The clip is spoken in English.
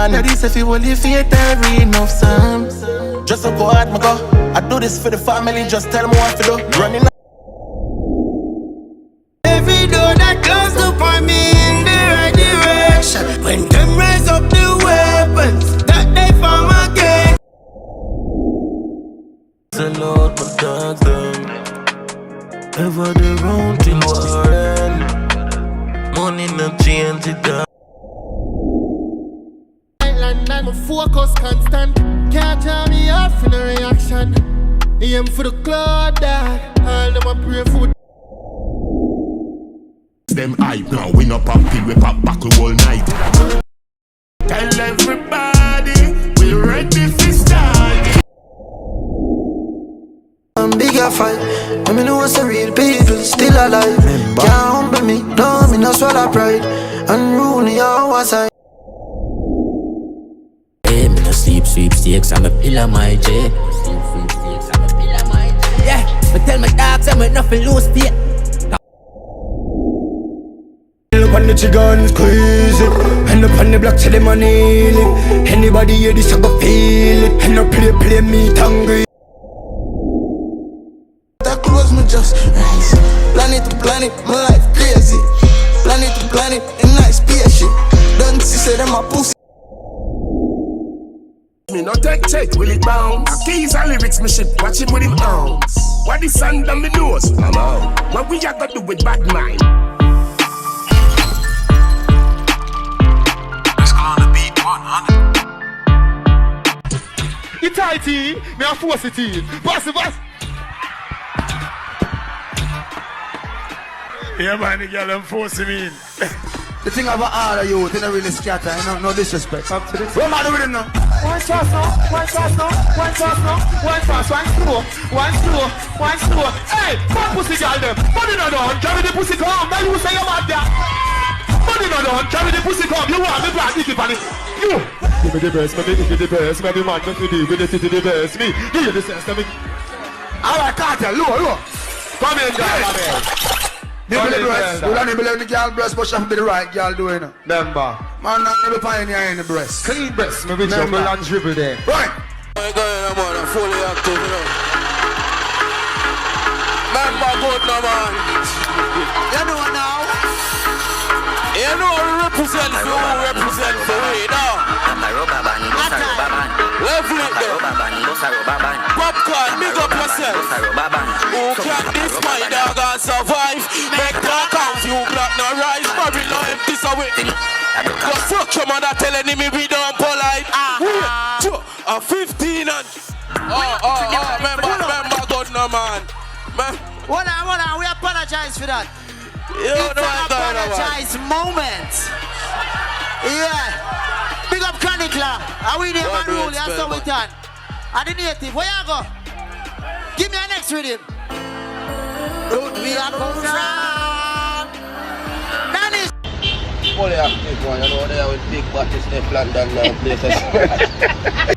man. Now this if you will leave it every enough time. Just so go hard, me go. I do this for the family, just tell me what to do. Running. Every door that closed upon me in the right direction. When them raise up the weapons that they form again. The Lord protect them. Ever the round thing war end. Money not change it down. Island and my focus constant. Can't tell me off in a reaction. Aim for the cloud that all them a pray for. Them hype now, we no pop pill, we pop buckle all night. Tell everybody, we ready for start. I'm bigger fight. I mean, know what's the real people still alive. Can't humble me, no, me no swallow pride. Unruly on one side. Hey, me no sleep, sweepstakes, I'm a pillar, my J. Yeah, but tell my dogs I'm nothing lose fear. Look on the trigger and squeeze it. Hand up on the block till the money lick. Anybody hear this, I go feel it. And no play me hungry. That close me just rise. Planet to planet, my life crazy. Planet to planet, a nice spaceship. Don't see say them a pussy. Me no take, will it bounce? Keys and lyrics, me shit, watch him with him arms. What the sand on me nose? I'm out. What we a got do with bad mind? You tighty, me a force it in. Boss. Yeah man, the girl them forcing me in. The thing about all of you, they don't really scatter, no disrespect. Up to this. What am I doing now? One fast, one slow. Hey, fuck pussy girl them. Money no done, carry the pussy come. Now you say you're mad there. Money no done, carry the pussy come. You want me black, you keep on it. You. Give me the best, maybe man, make me do with the best. Me, give you the sense, let me. Alright, Kartel, look. Come in, girl. Nibble the breast. You don't nibble the girl breast, but she have to be the right girl doing it. Remember. Man, not never pioneer in the breast. Clean breast, me with your and dribble there. Right. My guy, I'm fully active, you know. Remember good, no man. You know now. You know we represent for we now. I'm a rubber band, boss a rubber band. Level it there. Popcaan, big up yourself. Who can this my dog and survive? Make that count, you black no rise. Marry no empty so we. Go fuck your mother telling me we don't polite. A 15 and remember God no man. Hold on, we apologize for that. You it's know an apologize moment. Yeah. Big up Canicla. Are we there, man? Rule, that's how we done. And the native, where you go? Give me a next rhythm. Road we are come from. Danny. Fully active one, you know, they with big bodies, they London now places.